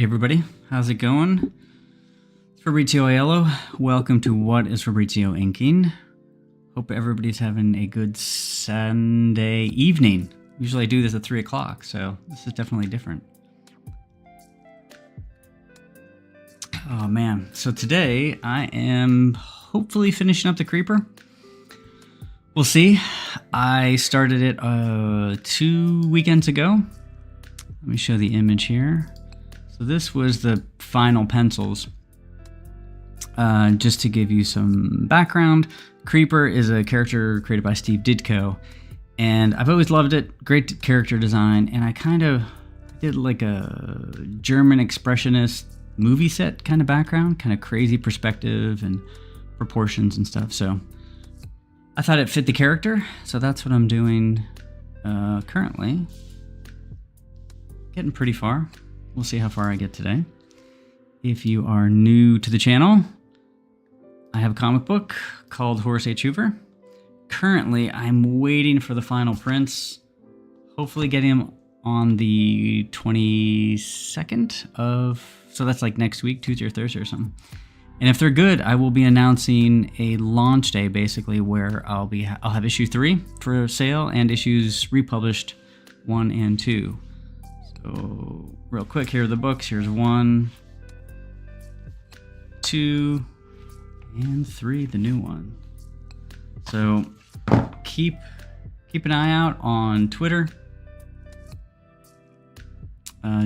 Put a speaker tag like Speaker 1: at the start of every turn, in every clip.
Speaker 1: everybody, how's it going? It's Fabrizio Aiello. Welcome to What is Fabrizio Inking. Hope everybody's having a good Sunday evening. Usually I do this at 3 o'clock, so this is definitely different. Oh man, so today I am hopefully finishing up the Creeper. We'll see. I started it 2 weekends ago. Let me show the image here. So this was the final pencils. Just to give you some background, Creeper is a character created by Steve Ditko, and I've always loved it. Great character design, and I kind of did like a German expressionist movie set kind of background, kind of crazy perspective and proportions and stuff. So I thought it fit the character, so that's what I'm doing currently. Getting pretty far. We'll see how far I get today. If you are new to the channel, I have a comic book called Horace H. Hoover. Currently, I'm waiting for the final prints. Hopefully getting them on the 22nd of... So that's like next week, Tuesday or Thursday or something. And if they're good, I will be announcing a launch day, basically, where I'll have issue 3 for sale and issues republished 1 and 2. So real quick, here are the books. Here's 1, 2, and 3, the new one. So keep an eye out on Twitter.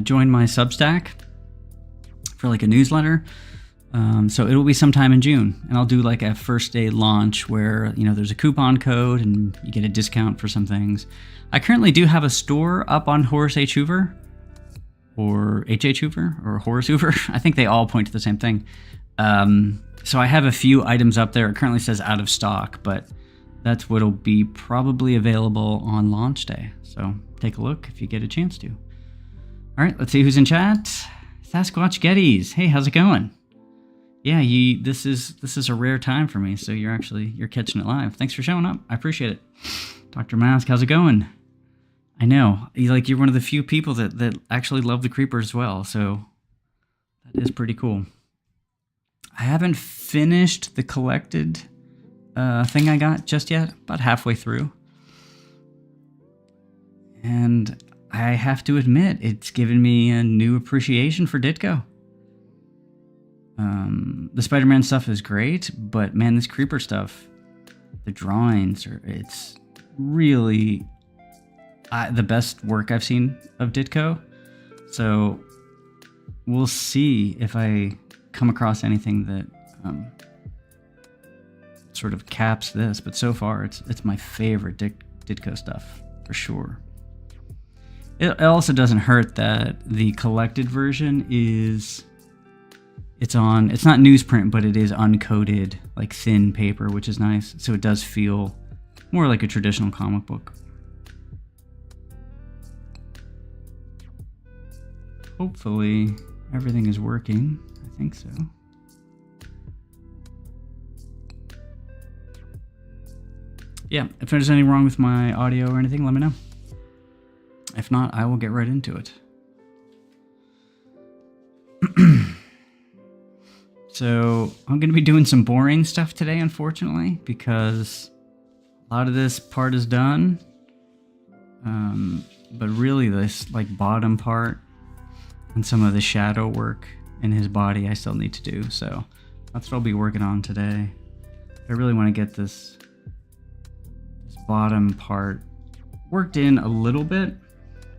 Speaker 1: Join my Substack for like a newsletter. So it will be sometime in June, and I'll do like a first day launch where, you know, there's a coupon code and you get a discount for some things. I currently do have a store up on Horace H. Hoover, or H.H. Hoover, or Horace Hoover. I think they all point to the same thing. So I have a few items up there. It currently says out of stock, but that's what'll be probably available on launch day. So take a look if you get a chance to. All right, let's see who's in chat. Sasquatch Gettys. Hey, how's it going? Yeah, this is a rare time for me, so you're catching it live. Thanks for showing up. I appreciate it. Dr. Mask, how's it going? I know, you're one of the few people that actually love the Creeper as well, so that is pretty cool. I haven't finished the collected thing I got just yet, about halfway through. And I have to admit, it's given me a new appreciation for Ditko. The Spider-Man stuff is great, but man, this Creeper stuff, the drawings, it's really the best work I've seen of Ditko. So we'll see if I come across anything that sort of caps this, but so far it's my favorite Ditko stuff for sure. It also doesn't hurt that the collected version it's not newsprint, but it is uncoated, like thin paper, which is nice. So it does feel more like a traditional comic book. Hopefully everything is working. I think so. Yeah, if there's anything wrong with my audio or anything, let me know. If not, I will get right into it. So I'm going to be doing some boring stuff today, unfortunately, because a lot of this part is done. But really this like bottom part and some of the shadow work in his body I still need to do. So that's what I'll be working on today. I really want to get this bottom part worked in a little bit,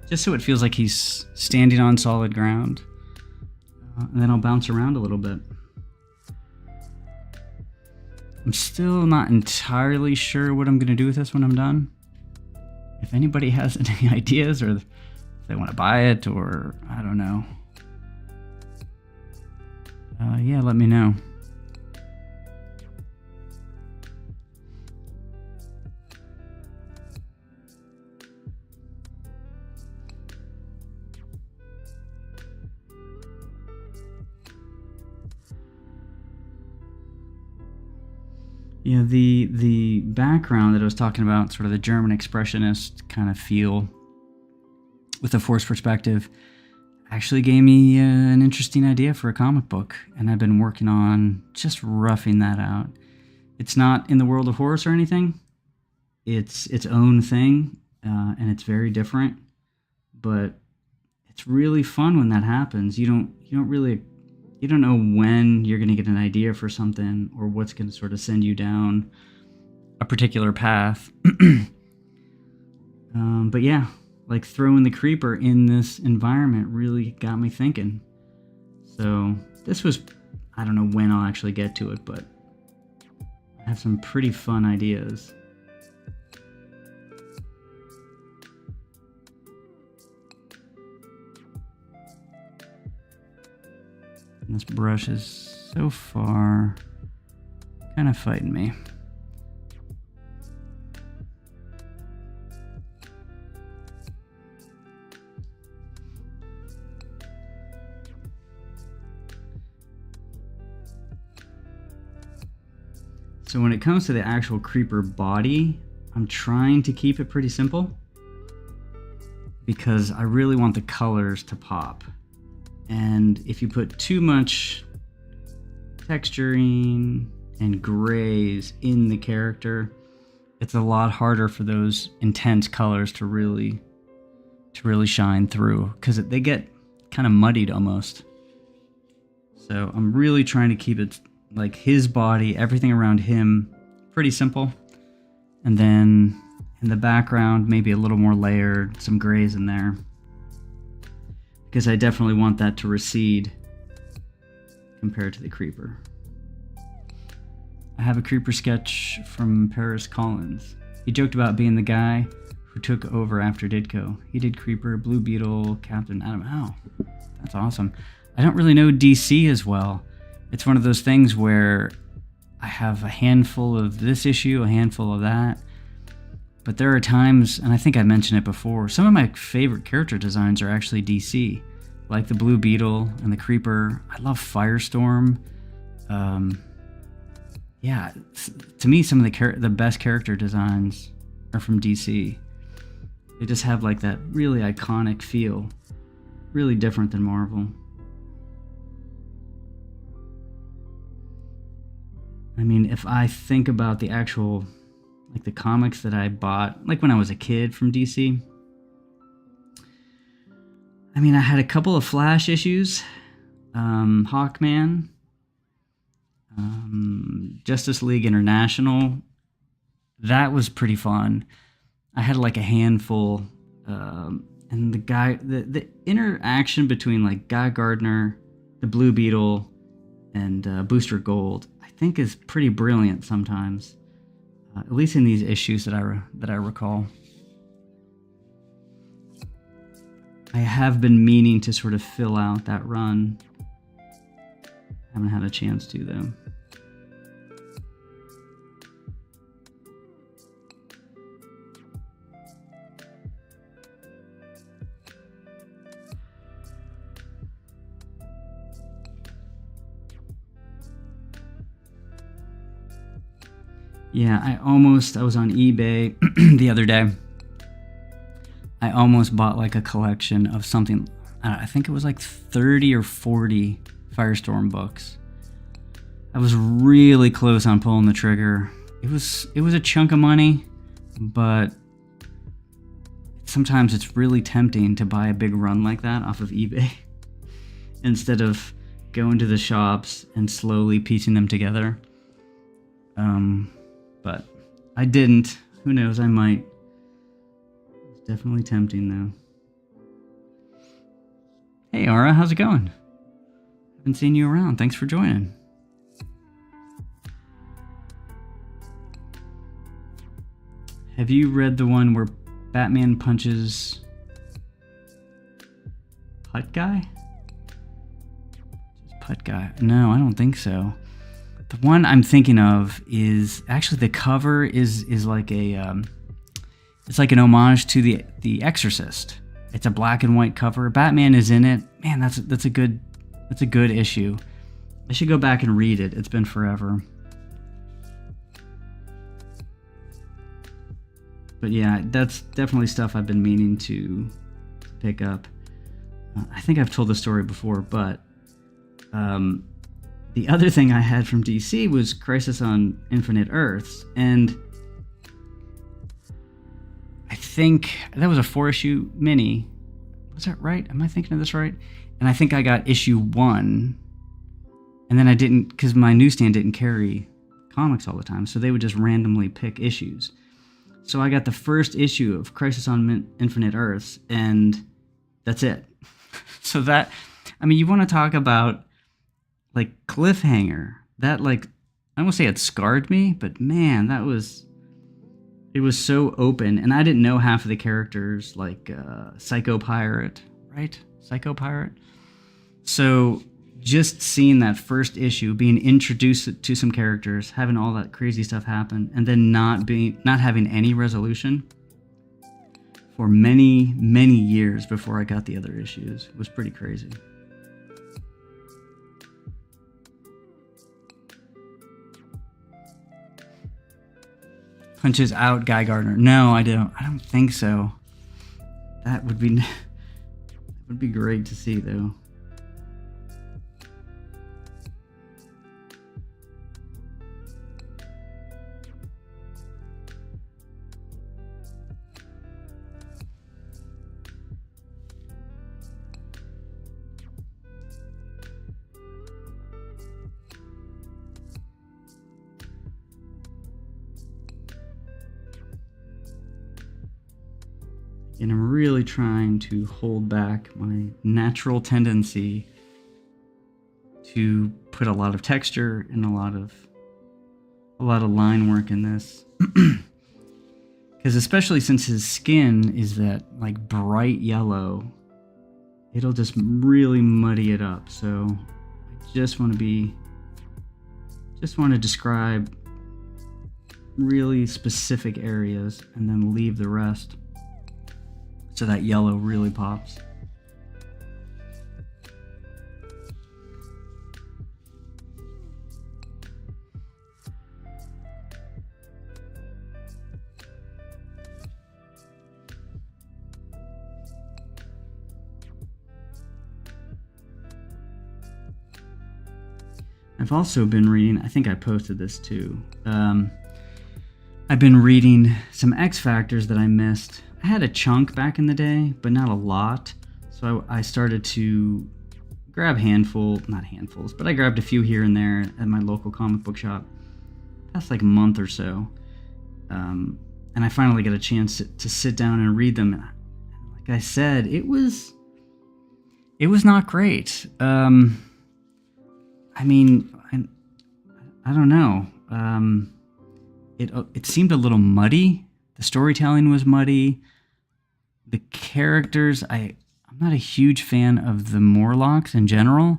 Speaker 1: just so it feels like he's standing on solid ground. And then I'll bounce around a little bit. I'm still not entirely sure what I'm going to do with this when I'm done. If anybody has any ideas, or if they want to buy it, or I don't know. Yeah, let me know. You know, the background that I was talking about, sort of the German expressionist kind of feel with a forced perspective, actually gave me an interesting idea for a comic book, and I've been working on just roughing that out. It's not in the world of Horace or anything. It's its own thing, and it's very different, but it's really fun when that happens. You don't know when you're going to get an idea for something or what's going to sort of send you down a particular path. But yeah, like throwing the creeper in this environment really got me thinking. So this was, I don't know when I'll actually get to it, but I have some pretty fun ideas. And this brush is so far kind of fighting me. So when it comes to the actual creeper body, I'm trying to keep it pretty simple because I really want the colors to pop. And if you put too much texturing and grays in the character, it's a lot harder for those intense colors to really shine through because they get kind of muddied almost. So I'm really trying to keep it like his body, everything around him, pretty simple. And then in the background, maybe a little more layered, some grays in there. Because I definitely want that to recede compared to the creeper. I have a creeper sketch from Paris Collins. He joked about being the guy who took over after Ditko. He did Creeper, Blue Beetle, Captain Atom. Oh, that's awesome. I don't really know DC as well. It's one of those things where I have a handful of this issue, a handful of that. But there are times, and I think I mentioned it before, some of my favorite character designs are actually DC. Like the Blue Beetle and the Creeper. I love Firestorm. Yeah, to me, some of the best character designs are from DC. They just have like that really iconic feel. Really different than Marvel. I mean, if I think about the actual, like the comics that I bought, like when I was a kid from DC, I mean, I had a couple of Flash issues, Hawkman, Justice League International. That was pretty fun. I had like a handful, and the interaction between like Guy Gardner, the Blue Beetle, and Booster Gold, I think is pretty brilliant sometimes, at least in these issues that I recall. I have been meaning to sort of fill out that run. Haven't had a chance to though. Yeah, I was on eBay the other day. I almost bought like a collection of something, I think it was like 30 or 40 Firestorm books. I was really close on pulling the trigger. It was a chunk of money, but sometimes it's really tempting to buy a big run like that off of eBay instead of going to the shops and slowly piecing them together. But I didn't. Who knows, I might. It's definitely tempting though. Hey Ara, how's it going? Haven't seen you around. Thanks for joining. Have you read the one where Batman punches Putt Guy? Putt Guy? No, I don't think so. The one I'm thinking of is actually the cover is like a it's like an homage to the Exorcist. It's a black and white cover. Batman is in it. Man, that's a good issue. I should go back and read it. It's been forever. But yeah, that's definitely stuff I've been meaning to pick up. I think I've told the story before, but the other thing I had from DC was Crisis on Infinite Earths, and I think that was a 4-issue mini. Was that right? Am I thinking of this right? And I think I got issue 1, and then I didn't, because my newsstand didn't carry comics all the time, so they would just randomly pick issues. So I got the first issue of Crisis on Infinite Earths, and that's it. So that, I mean, you want to talk about like cliffhanger, that, like, I won't say it scarred me, but man, it was so open, and I didn't know half of the characters, like Psycho Pirate, right? Psycho Pirate. So just seeing that first issue, being introduced to some characters, having all that crazy stuff happen, and then not having any resolution for many, many years before I got the other issues was pretty crazy. Punches out Guy Gardner. No, I don't think so. That would be great to see, though. And I'm really trying to hold back my natural tendency to put a lot of texture and a lot of line work in this. Because especially since his skin is that like bright yellow, it'll just really muddy it up. So I just want to describe really specific areas and then leave the rest, so that yellow really pops. I've also been reading, I think I posted this too, I've been reading some X Factors that I missed. I had a chunk back in the day, but not a lot. So I started to grab not handfuls, but I grabbed a few here and there at my local comic book shop. Past like a month or so. And I finally got a chance to sit down and read them. Like I said, it was not great. I mean, I don't know. It seemed a little muddy. The storytelling was muddy. The characters, I'm not a huge fan of the Morlocks in general.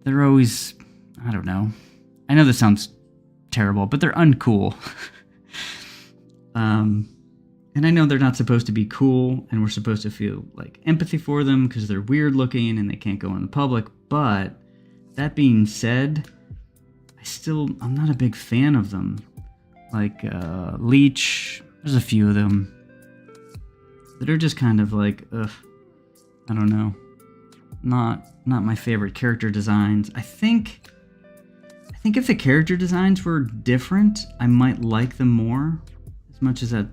Speaker 1: They're always, I don't know. I know this sounds terrible, but they're uncool. And I know they're not supposed to be cool, and we're supposed to feel like empathy for them because they're weird looking and they can't go in the public. But that being said, I'm not a big fan of them. Like Leech, there's a few of them that are just kind of like, ugh, I don't know. Not my favorite character designs. I think if the character designs were different, I might like them more. As much as that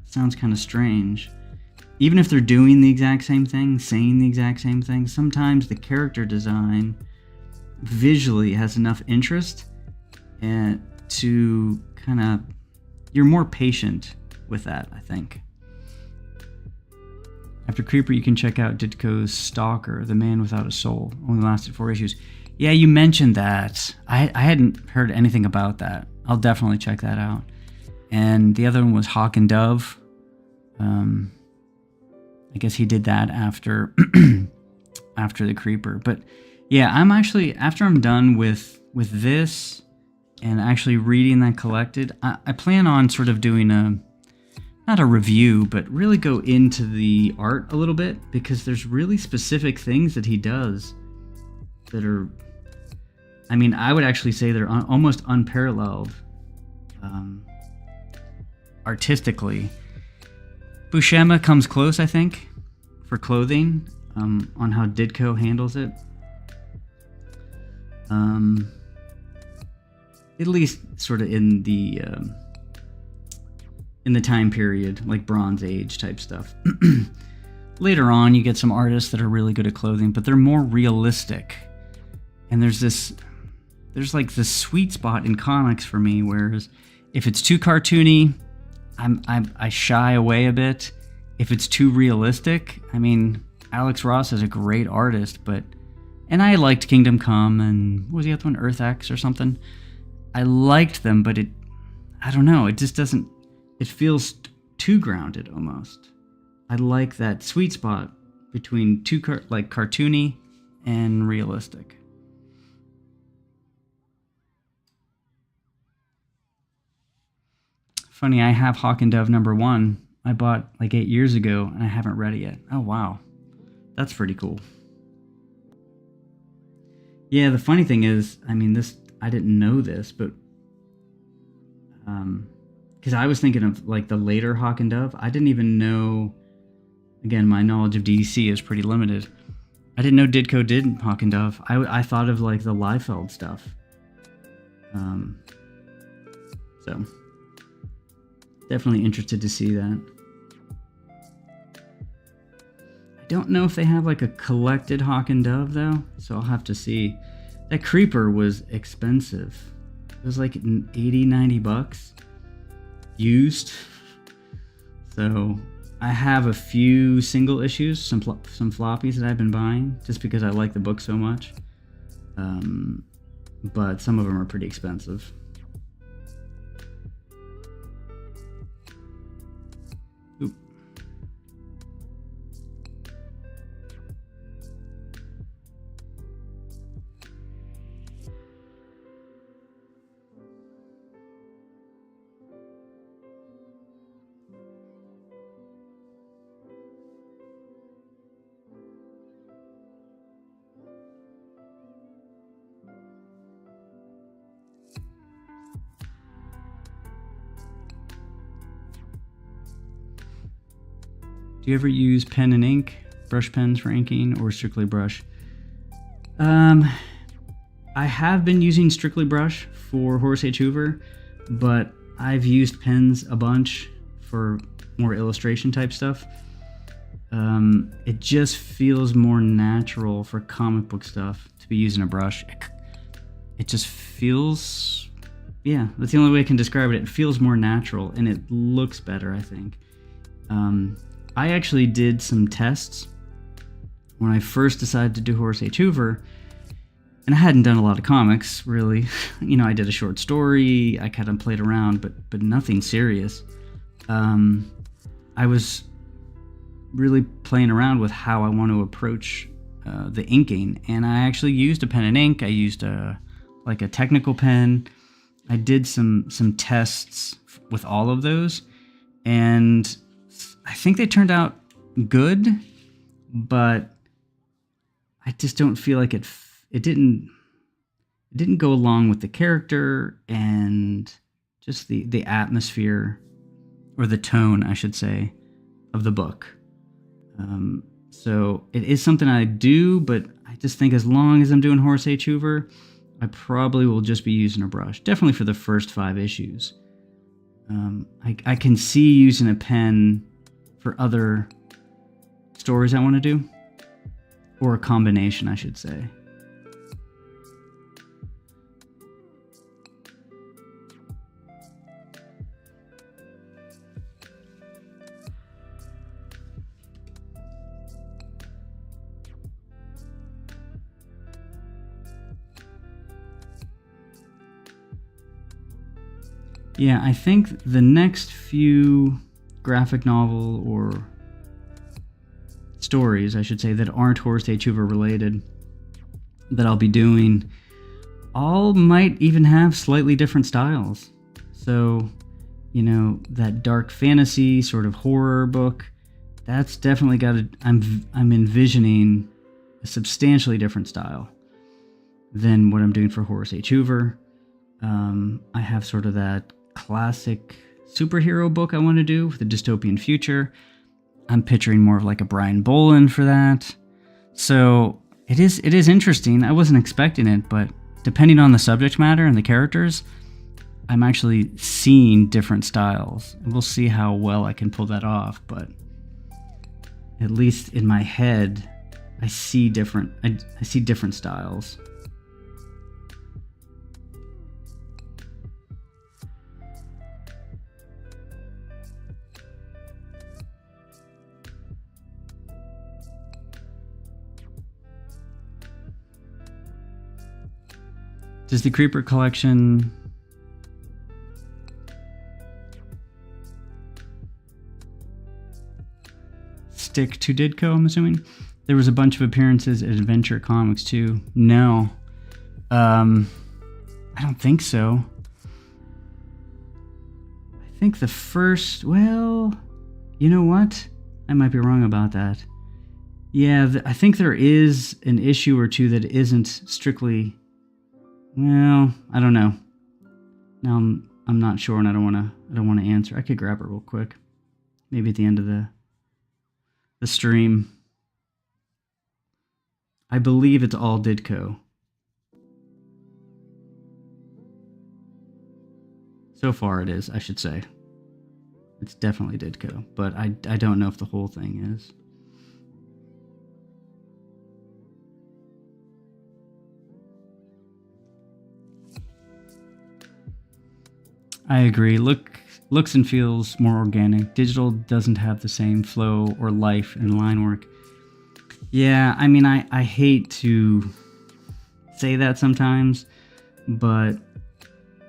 Speaker 1: sounds kind of strange. Even if they're doing the exact same thing, saying the exact same thing, sometimes the character design visually has enough interest and to kind of, you're more patient with that, I think. After Creeper, you can check out Ditko's Stalker, The Man Without a Soul. Only lasted 4 issues. Yeah, you mentioned that. I hadn't heard anything about that. I'll definitely check that out. And the other one was Hawk and Dove. I guess he did that after after the Creeper. But yeah, I'm actually, after I'm done with this and actually reading that collected, I plan on sort of doing not a review, but really go into the art a little bit, because there's really specific things that he does that are, I mean, I would actually say they're almost unparalleled artistically. Buscema comes close, I think, for clothing, on how Ditko handles it. At least sort of in the time period, like Bronze Age type stuff. Later on, you get some artists that are really good at clothing, but they're more realistic. And there's like this sweet spot in comics for me, whereas if it's too cartoony, I shy away a bit. If it's too realistic, I mean, Alex Ross is a great artist, and I liked Kingdom Come and what was the other one, Earth X or something. I liked them, but I don't know, it just doesn't. It feels too grounded almost. I like that sweet spot between too cartoony and realistic. Funny, I have Hawk and Dove #1. I bought like 8 years ago, and I haven't read it yet. Oh, wow. That's pretty cool. Yeah, the funny thing is, I mean, I didn't know this, but because I was thinking of like the later Hawk and Dove. I didn't even know, again, my knowledge of DC is pretty limited. I didn't know Ditko did Hawk and Dove. I thought of like the Liefeld stuff. So definitely interested to see that. I don't know if they have like a collected Hawk and Dove though, so I'll have to see. That Creeper was expensive. It was like $80-$90 used. So I have a few single issues, some floppies that I've been buying just because I like the book so much. But some of them are pretty expensive. Oop. Do you ever use pen and ink, brush pens for inking, or strictly brush? I have been using strictly brush for Horace H. Hoover, but I've used pens a bunch for more illustration type stuff. It just feels more natural for comic book stuff to be using a brush. It just feels, yeah, that's the only way I can describe it. It feels more natural and it looks better, I think. I actually did some tests when I first decided to do Horace H. Hoover, and I hadn't done a lot of comics, really. You know, I did a short story, I kind of played around, but nothing serious. I was really playing around with how I want to approach the inking, and I actually used a pen and ink. I used a technical pen. I did some tests with all of those, and I think they turned out good, but I just don't feel like it didn't go along with the character and just the atmosphere, or the tone, I should say, of the book. So it is something I do, but I just think as long as I'm doing Horace H. Hoover, I probably will just be using a brush. Definitely for the first 5 issues. I can see using a pen for other stories I want to do, or a combination, I should say. Yeah, I think the next few graphic novel or stories, I should say, that aren't Horace H. Hoover related that I'll be doing, all might even have slightly different styles. So, you know, that dark fantasy sort of horror book, that's definitely got I'm envisioning a substantially different style than what I'm doing for Horace H. Hoover. I have sort of that classic superhero book I want to do with a dystopian future. I'm picturing more of like a Brian Bolland for that. So it is interesting. I wasn't expecting it, but depending on the subject matter and the characters, I'm actually seeing different styles. And we'll see how well I can pull that off, but at least in my head, I see different styles. Does the Creeper collection stick to Ditko, I'm assuming? There was a bunch of appearances at Adventure Comics too. No. I don't think so. I think the first, well, you know what? I might be wrong about that. Yeah, I think there is an issue or two that isn't strictly, well, I don't know. Now I'm not sure, and I don't want to answer. I could grab it real quick. Maybe at the end of the stream. I believe it's all Ditko. So far it is, I should say. It's definitely Ditko, but I don't know if the whole thing is. I agree. Looks and feels more organic. Digital doesn't have the same flow or life in line work. Yeah, I mean, I hate to say that sometimes, but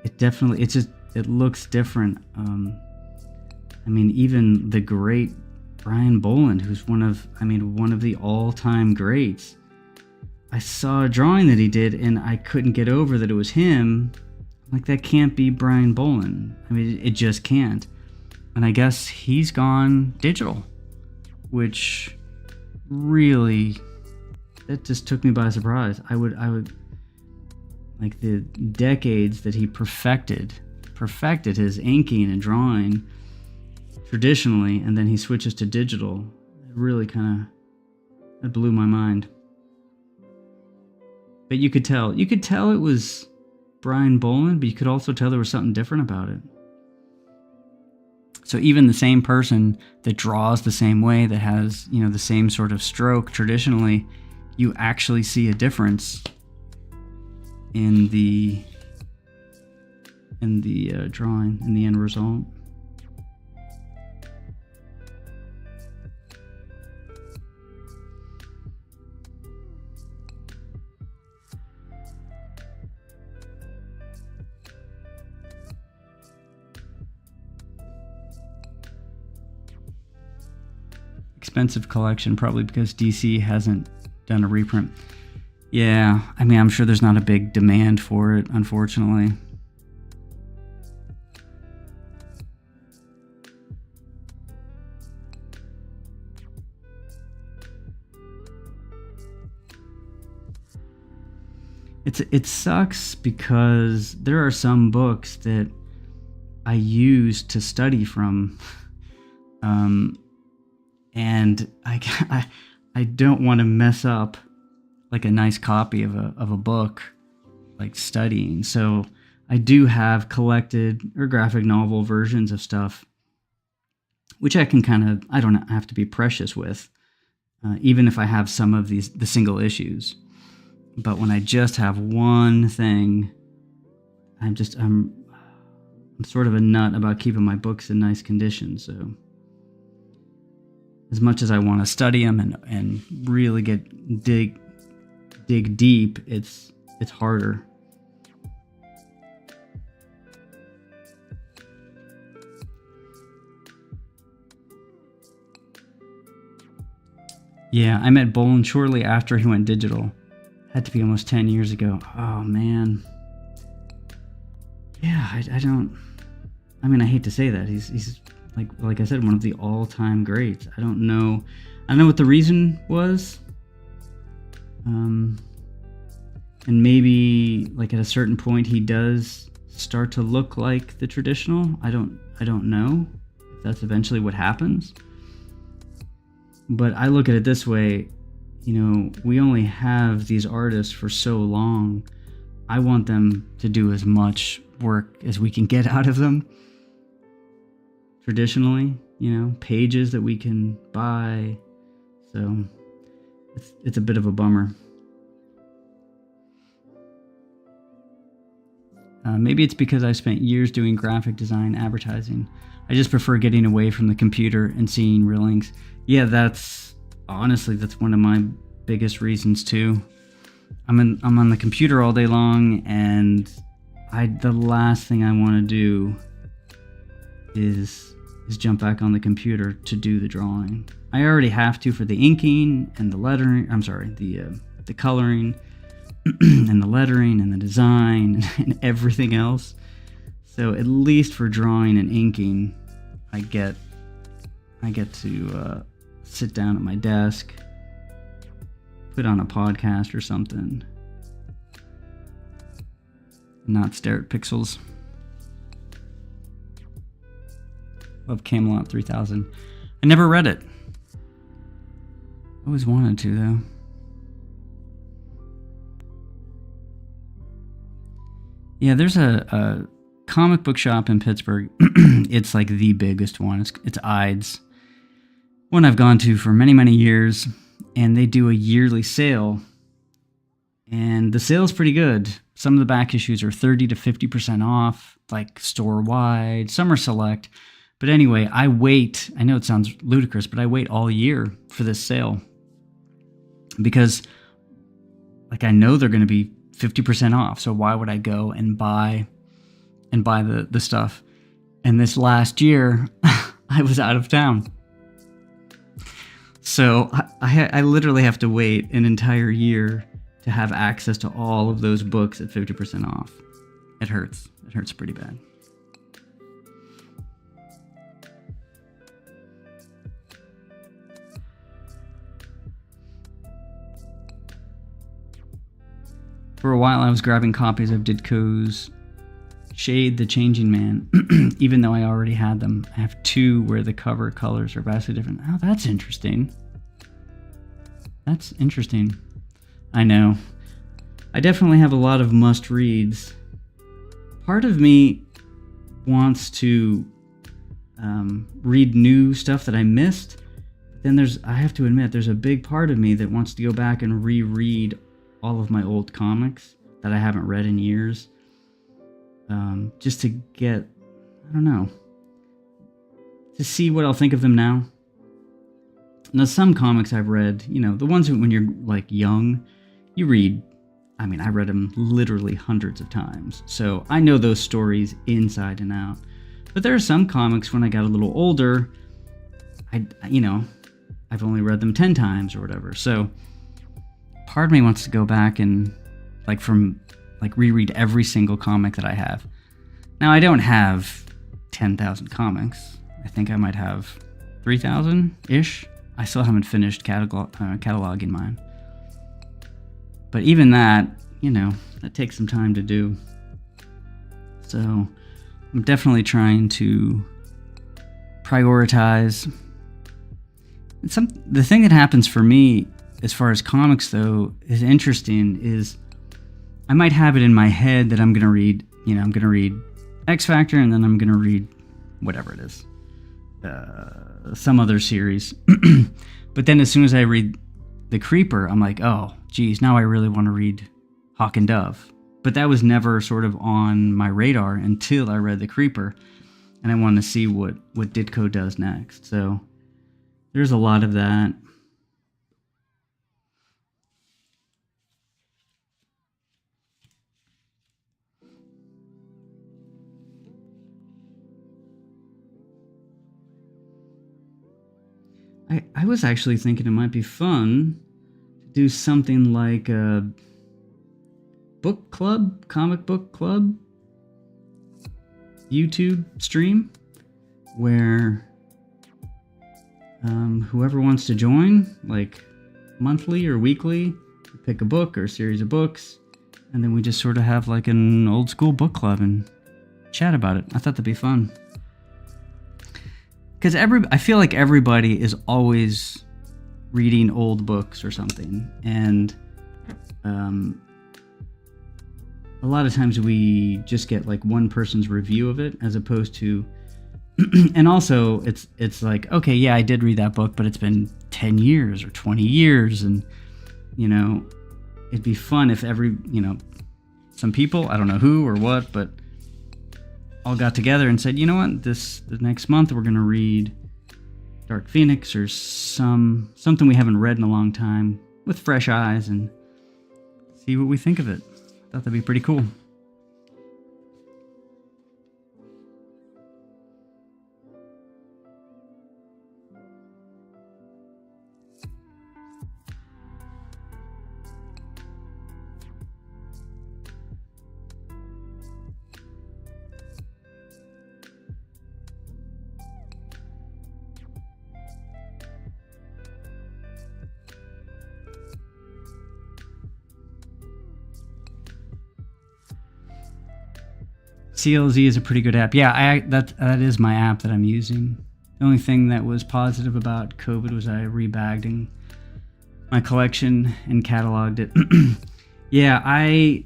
Speaker 1: it looks different. I mean, even the great Brian Bolland, who's one of the all-time greats. I saw a drawing that he did, and I couldn't get over that it was him. Like, that can't be Brian Bolland. I mean, it just can't. And I guess he's gone digital, which really, that just took me by surprise. I would like the decades that he perfected his inking and drawing traditionally, and then he switches to digital. It really it blew my mind. But you could tell it was Brian Bolland, but you could also tell there was something different about it. So even the same person that draws the same way, that has, the same sort of stroke traditionally, you actually see a difference in the drawing, in the end result. Expensive collection, probably because DC hasn't done a reprint. Yeah, I mean, I'm sure there's not a big demand for it, unfortunately. It sucks because there are some books that I use to study from, and I don't want to mess up like a nice copy of a book, like studying. So I do have collected or graphic novel versions of stuff, which I can I don't have to be precious with, even if I have some of the single issues. But when I just have one thing, I'm sort of a nut about keeping my books in nice condition. So as much as I want to study them and really dig deep, it's harder. Yeah, I met Bolland shortly after he went digital. Had to be almost 10 years ago. Oh, man. Yeah, I hate to say that. He's like I said, one of the all-time greats. I don't know what the reason was. And maybe like at a certain point he does start to look like the traditional. I don't know if that's eventually what happens. But I look at it this way, we only have these artists for so long. I want them to do as much work as we can get out of them. Traditionally, pages that we can buy. So it's a bit of a bummer. Maybe it's because I spent years doing graphic design advertising. I just prefer getting away from the computer and seeing real inks. Yeah, that's one of my biggest reasons too. I'm on the computer all day long, and the last thing I want to do is jump back on the computer to do the drawing. I already have to for the inking and the lettering. I'm sorry, the coloring and the lettering and the design and everything else. So at least for drawing and inking, I get to sit down at my desk, put on a podcast or something, not stare at pixels. Love Camelot 3000. I never read it. Always wanted to, though. Yeah, there's a comic book shop in Pittsburgh. It's like the biggest one. It's Ides. One I've gone to for many, many years. And they do a yearly sale. And the sale's pretty good. Some of the back issues are 30 to 50% off, like store-wide. Some are select. But anyway, I wait. I know it sounds ludicrous, but I wait all year for this sale. Because, I know they're going to be 50% off. So why would I go and buy the stuff? And this last year, I was out of town. So I literally have to wait an entire year to have access to all of those books at 50% off. It hurts. It hurts pretty bad. For a while, I was grabbing copies of Ditko's Shade the Changing Man, even though I already had them. I have two where the cover colors are vastly different. Oh, that's interesting. That's interesting. I know. I definitely have a lot of must-reads. Part of me wants to read new stuff that I missed. Then I have to admit, there's a big part of me that wants to go back and reread all of my old comics that I haven't read in years. Just to get, I don't know, to see what I'll think of them now. Now, some comics I've read, the ones when you're young, you read, I read them literally hundreds of times. So I know those stories inside and out. But there are some comics when I got a little older, I've only read them 10 times or whatever. So part of me wants to go back and reread every single comic that I have. Now, I don't have 10,000 comics. I think I might have 3,000-ish. I still haven't finished cataloging mine. But even that, that takes some time to do. So I'm definitely trying to prioritize. The thing that happens for me as far as comics, though, is interesting is I might have it in my head that I'm going to read, I'm going to read X Factor, and then I'm going to read whatever it is, some other series. But then as soon as I read The Creeper, I'm like, oh, geez, now I really want to read Hawk and Dove. But that was never sort of on my radar until I read The Creeper, and I wanted to see what Ditko does next. So there's a lot of that. I was actually thinking it might be fun to do something like a book club, comic book club, YouTube stream, where whoever wants to join, monthly or weekly, pick a book or a series of books, and then we just sort of have an old school book club and chat about it. I thought that'd be fun. Because I feel like everybody is always reading old books or something, and a lot of times we just get like one person's review of it as opposed to and also it's like, okay, yeah, I did read that book, but it's been 10 years or 20 years, and it'd be fun if some people, I don't know who or what, but all got together and said, you know what, the next month we're going to read Dark Phoenix or something we haven't read in a long time with fresh eyes and see what we think of it. I thought that'd be pretty cool. CLZ is a pretty good app. Yeah, that is my app that I'm using. The only thing that was positive about COVID was I rebagged my collection and cataloged it. Yeah,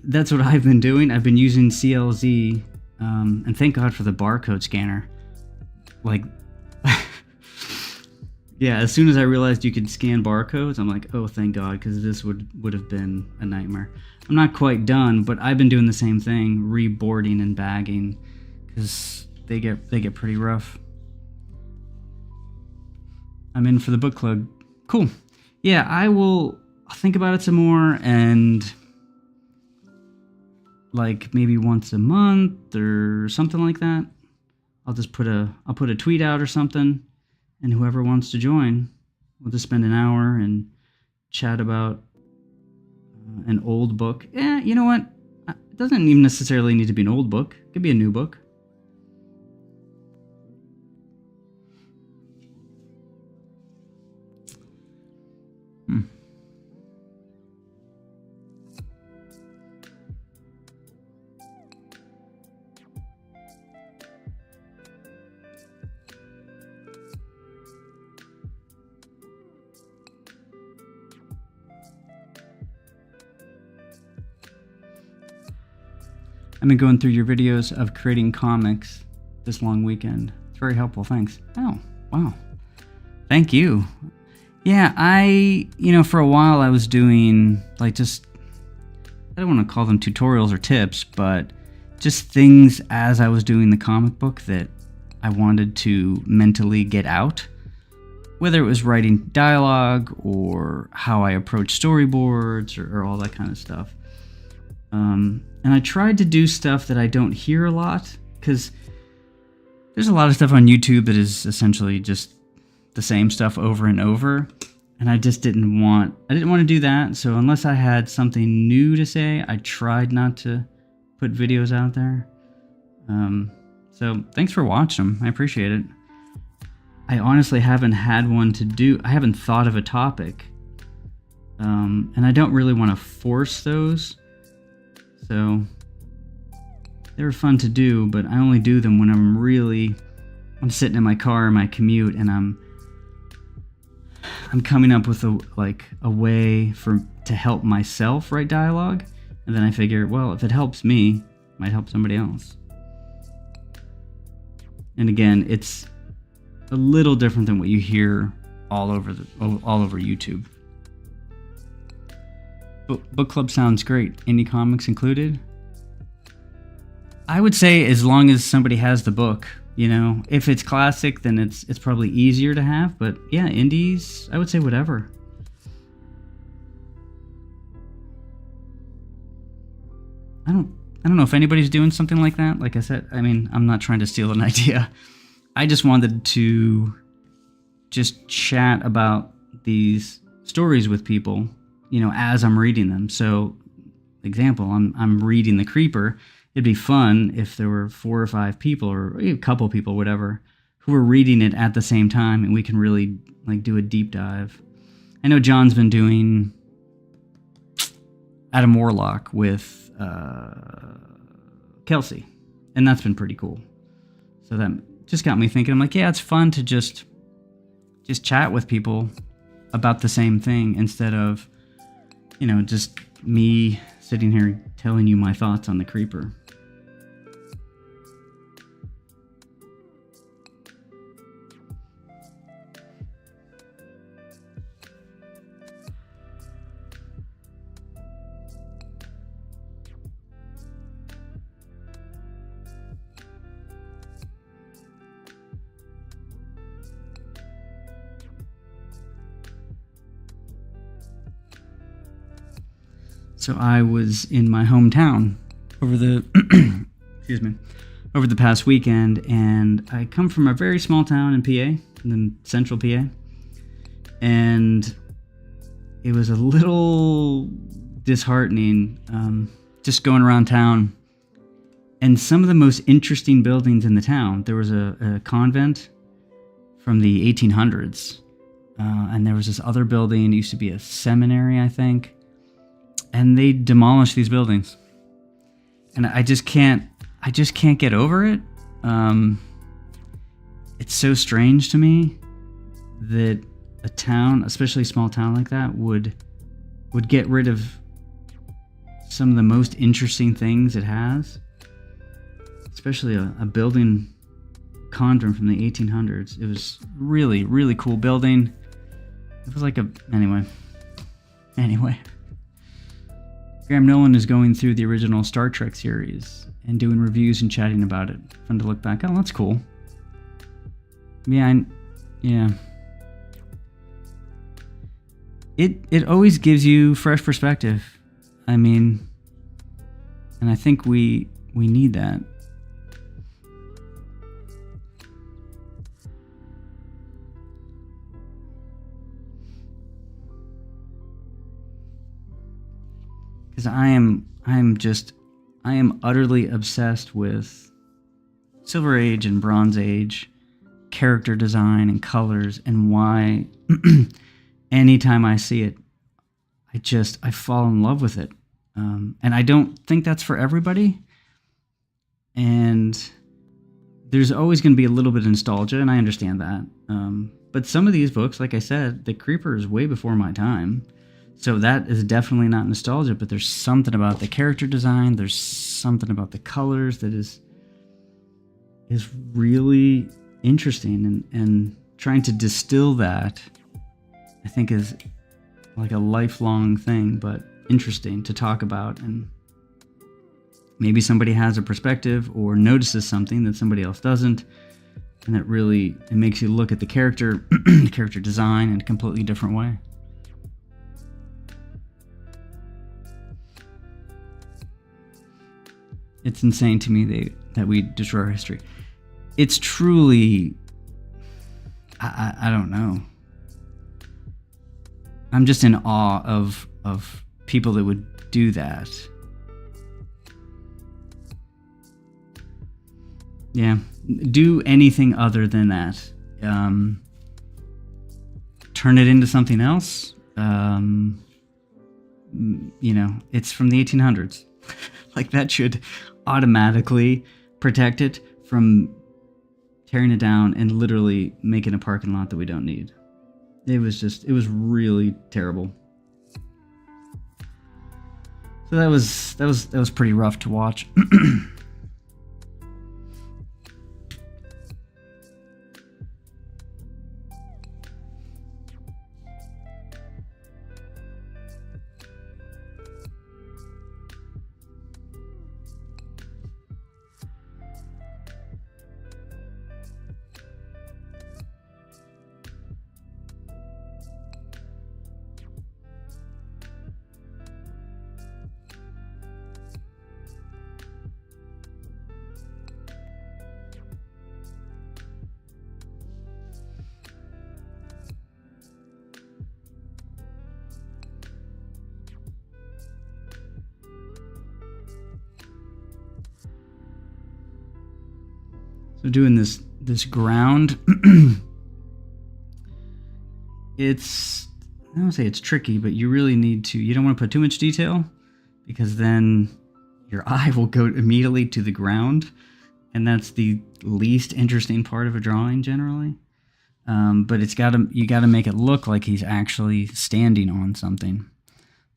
Speaker 1: that's what I've been doing. I've been using CLZ, and thank God for the barcode scanner. Like, yeah, as soon as I realized you could scan barcodes, I'm like, oh, thank God, because this would have been a nightmare. I'm not quite done, but I've been doing the same thing, reboarding and bagging, because they get pretty rough. I'm in for the book club. Cool. Yeah, I'll think about it some more, and like maybe once a month or something like that, I'll put a tweet out or something, and whoever wants to join, we'll just spend an hour and chat about an old book. You know what? It doesn't even necessarily need to be an old book. It could be a new book. I've been going through your videos of creating comics this long weekend. It's very helpful. Thanks. Oh, wow. Thank you. Yeah, for a while I was doing I don't want to call them tutorials or tips, but just things as I was doing the comic book that I wanted to mentally get out. Whether it was writing dialogue or how I approach storyboards or all that kind of stuff. And I tried to do stuff that I don't hear a lot, because there's a lot of stuff on YouTube that is essentially just the same stuff over and over, and I just didn't want to do that. So unless I had something new to say, I tried not to put videos out there. So thanks for watching them. I appreciate it. I honestly haven't had one to do. I haven't thought of a topic, and I don't really want to force those. So they were fun to do, but I only do them when I'm sitting in my car in my commute, and I'm coming up with a way to help myself write dialogue, and then I figure, well, if it helps me, it might help somebody else. And again, it's a little different than what you hear all over YouTube. Book club sounds great. Indie comics included? I would say as long as somebody has the book, if it's classic, then it's probably easier to have. But yeah, indies, I would say whatever. I don't know if anybody's doing something like that. Like I said, I'm not trying to steal an idea. I just wanted to just chat about these stories with people, as I'm reading them. So, example, I'm reading The Creeper. It'd be fun if there were 4 or 5 people, or a couple people, whatever, who were reading it at the same time, and we can really do a deep dive. I know John's been doing Adam Warlock with Kelsey, and that's been pretty cool. So that just got me thinking. I'm like, yeah, it's fun to just chat with people about the same thing instead of, just me sitting here telling you my thoughts on the creeper. So I was in my hometown over the over the past weekend, and I come from a very small town in PA, in central PA, and it was a little disheartening just going around town. And some of the most interesting buildings in the town, there was a convent from the 1800s, and there was this other building. It used to be a seminary, I think. And they demolished these buildings, and I just can't get over it. It's so strange to me that a town, especially a small town like that, would get rid of some of the most interesting things it has, especially a building convent from the 1800s. It was really, really cool building. It was like anyway. Graham Nolan is going through the original Star Trek series and doing reviews and chatting about it. Fun to look back. Oh, that's cool. Yeah. It always gives you fresh perspective. I mean, and I think we need that. Because I am utterly obsessed with Silver Age and Bronze Age character design and colors, and why anytime I see it, I fall in love with it. And I don't think that's for everybody. And there's always going to be a little bit of nostalgia, and I understand that. But some of these books, like I said, The Creeper is way before my time. So that is definitely not nostalgia, but there's something about the character design, there's something about the colors that is really interesting, and trying to distill that, I think, is like a lifelong thing, but interesting to talk about. And maybe somebody has a perspective or notices something that somebody else doesn't, and it makes you look at the character design in a completely different way. It's insane to me that we destroy our history. It's truly, I don't know. I'm just in awe of people that would do that. Yeah, do anything other than that. Turn it into something else. It's from the 1800s. Like, that should automatically protect it from tearing it down and literally making a parking lot that we don't need. It was really terrible. So that was pretty rough to watch. So doing this ground, I don't say it's tricky, but you really need to, you don't want to put too much detail, because then your eye will go immediately to the ground, and that's the least interesting part of a drawing generally. but you gotta make it look like he's actually standing on something.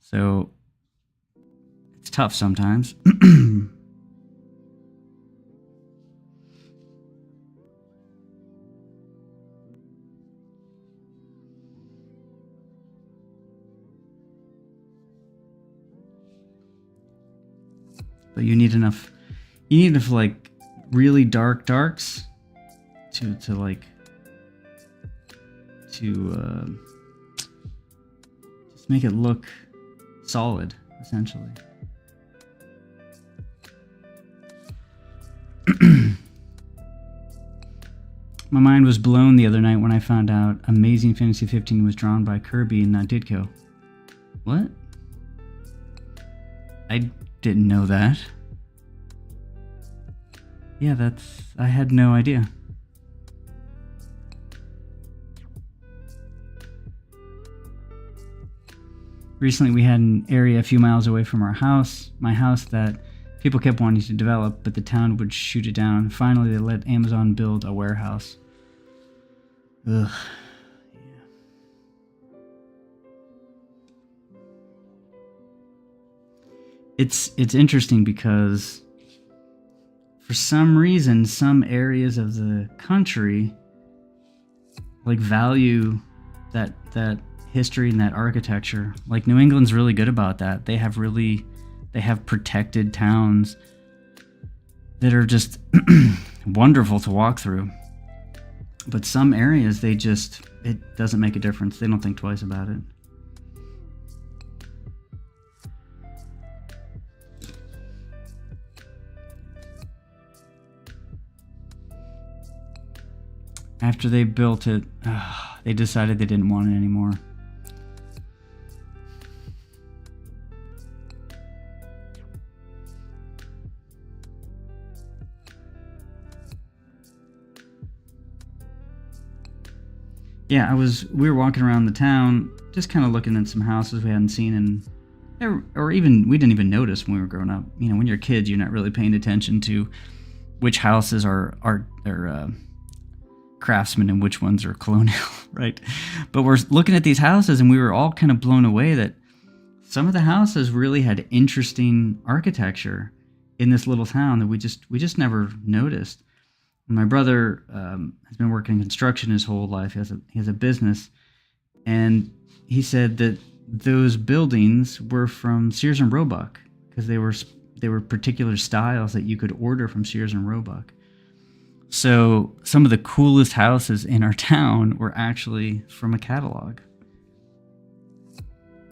Speaker 1: So it's tough sometimes. But you need enough like really dark darks to just make it look solid, essentially. My mind was blown the other night when I found out Amazing Fantasy 15 was drawn by Kirby and not Ditko. What? I didn't know that. Yeah, I had no idea. Recently we had an area a few miles away from my house, that people kept wanting to develop, but the town would shoot it down. Finally, they let Amazon build a warehouse. Ugh. Yeah. It's interesting because for some reason, some areas of the country like value that history and that architecture. Like New England's really good about that. They have protected towns that are just wonderful to walk through. But some areas, it doesn't make a difference. They don't think twice about it. After they built it, they decided they didn't want it anymore. Yeah, we were walking around the town, just kind of looking at some houses we hadn't seen, or even we didn't even notice when we were growing up. You know, when you're kids, you're not really paying attention to which houses are craftsman and which ones are colonial, right? But we're looking at these houses, and we were all kind of blown away that some of the houses really had interesting architecture in this little town that we just never noticed. My brother has been working in construction his whole life. He has a business, and he said that those buildings were from Sears and Roebuck because they were particular styles that you could order from Sears and Roebuck. So some of the coolest houses in our town were actually from a catalog.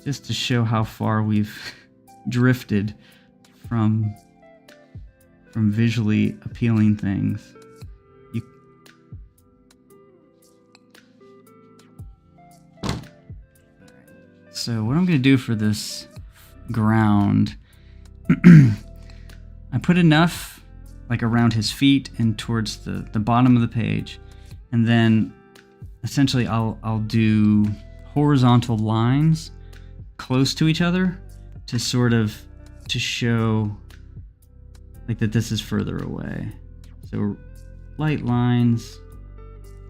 Speaker 1: Just to show how far we've drifted from visually appealing things. So what I'm going to do for this ground, I put enough like around his feet and towards the bottom of the page. And then essentially I'll do horizontal lines close to each other to show like that this is further away. So light lines,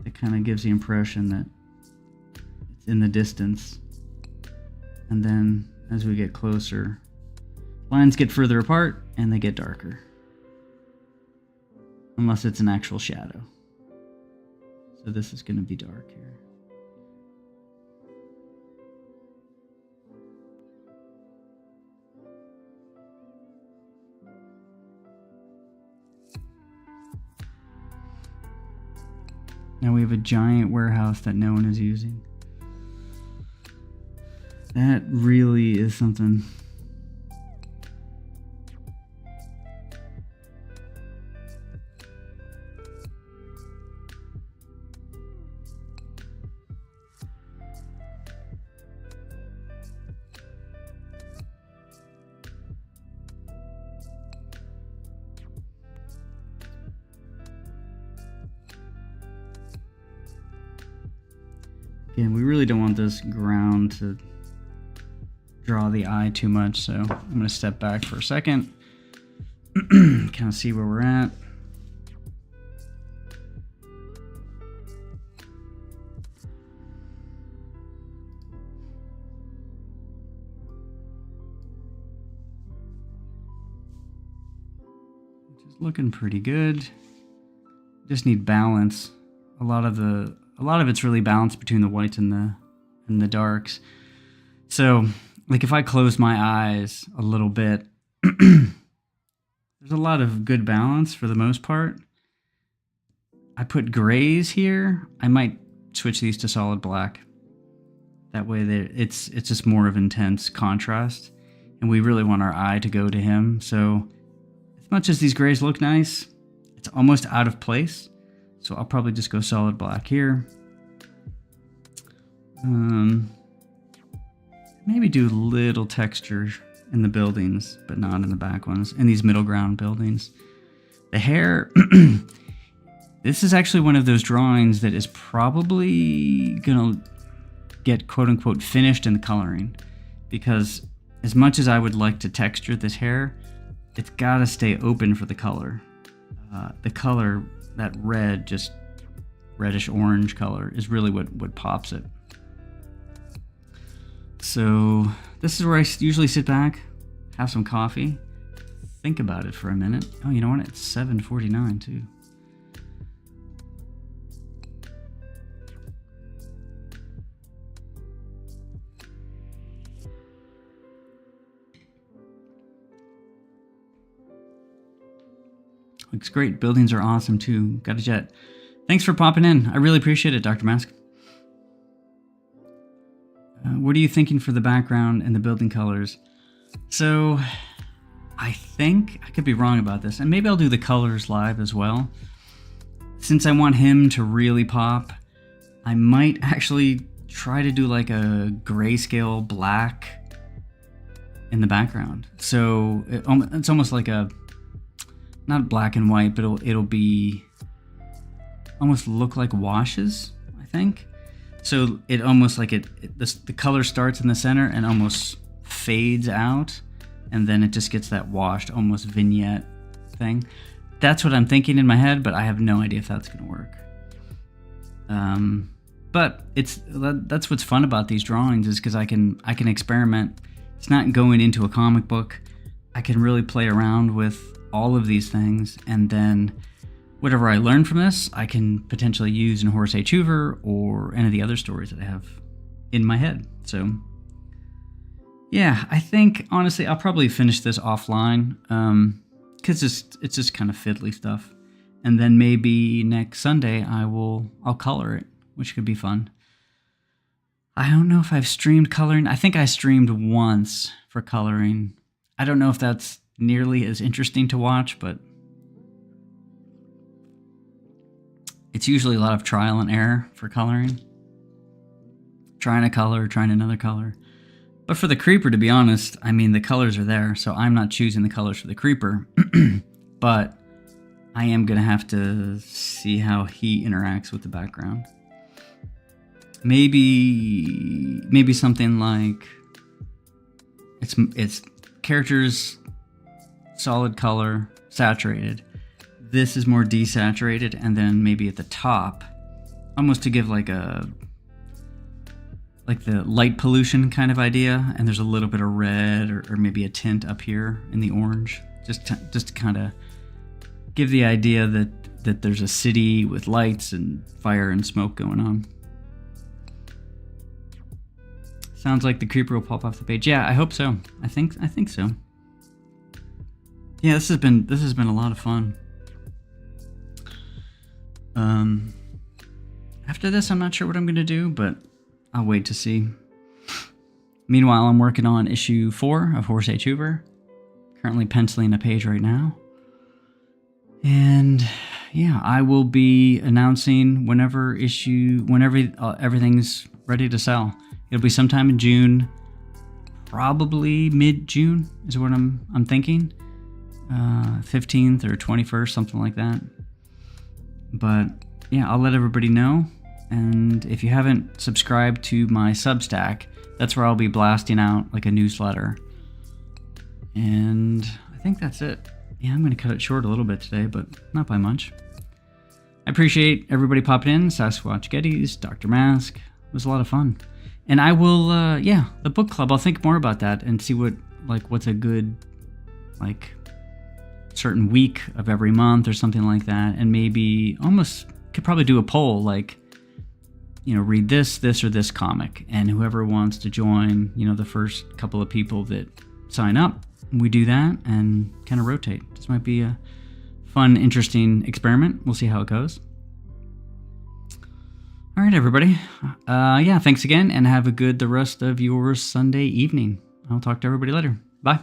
Speaker 1: it kind of gives the impression that it's in the distance. And then as we get closer, lines get further apart and they get darker. Unless it's an actual shadow. So this is going to be dark here. Now we have a giant warehouse that no one is using. That really is something. Again, we really don't want this ground to draw the eye too much, so I'm going to step back for a second, kind of see where we're at. which is looking pretty good. Just need balance. A lot of it's really balanced between the whites and the darks. So, like if I close my eyes a little bit, there's a lot of good balance for the most part. I put grays here. I might switch these to solid black. That way it's just more of intense contrast. And we really want our eye to go to him. So as much as these grays look nice, it's almost out of place. So I'll probably just go solid black here. Maybe do a little texture in the buildings, but not in the back ones, in these middle ground buildings. The hair, this is actually one of those drawings that is probably gonna get quote unquote finished in the coloring, because as much as I would like to texture this hair, it's gotta stay open for the color. The color, that red, just reddish orange color, is really what pops it. So this is where I usually sit back, have some coffee, think about it for a minute. Oh, you know what? It's 7:49 too. Looks great. Buildings are awesome too. Got a jet. Thanks for popping in. I really appreciate it, Dr. Mask. What are you thinking for the background and the building colors? So I think, I could be wrong about this, and maybe I'll do the colors live as well. Since I want him to really pop, I might actually try to do like a grayscale black in the background. So it's almost like a, not black and white, but it'll be almost look like washes, I think. So it almost like the color starts in the center and almost fades out, and then it just gets that washed, almost vignette thing. That's what I'm thinking in my head, but I have no idea if that's gonna work. But that's what's fun about these drawings, is because I can experiment. It's not going into a comic book. I can really play around with all of these things, and then whatever I learn from this, I can potentially use in Horace H. Hoover or any of the other stories that I have in my head. So yeah, I think honestly I'll probably finish this offline, because it's just kind of fiddly stuff, and then maybe next Sunday I'll color it, which could be fun. I don't know if I've streamed coloring. I think I streamed once for coloring. I don't know if that's nearly as interesting to watch, but it's usually a lot of trial and error for coloring. Trying a color, trying another color. But for the creeper, to be honest, I mean, the colors are there, so I'm not choosing the colors for the creeper. But I am going to have to see how he interacts with the background. Maybe something like it's characters, solid color, saturated. This is more desaturated, and then maybe at the top, almost to give like the light pollution kind of idea, and there's a little bit of red or maybe a tint up here in the orange, just to kind of give the idea that there's a city with lights and fire and smoke going on. Sounds like the creeper will pop off the page. Yeah, I hope so. I think so. Yeah, this has been a lot of fun. After this, I'm not sure what I'm gonna do, but I'll wait to see. Meanwhile, I'm working on issue 4 of Horace H. Hoover. Currently penciling a page right now. And yeah, I will be announcing whenever everything's ready to sell. It'll be sometime in June, probably mid-June is what I'm thinking. 15th or 21st, something like that. But yeah, I'll let everybody know. And if you haven't subscribed to my Substack, that's where I'll be blasting out like a newsletter. And I think that's it. Yeah, I'm going to cut it short a little bit today, but not by much. I appreciate everybody popping in. Sasquatch Gettys, Dr. Mask. It was a lot of fun. And I will, the book club, I'll think more about that and see what's a good, certain week of every month or something like that, and maybe almost could probably do a poll like, read this or this comic, and whoever wants to join, the first couple of people that sign up, we do that and kind of rotate. This might be a fun, interesting experiment. We'll see how it goes. All right, everybody. Thanks again, and have the rest of your Sunday evening. I'll talk to everybody later. Bye.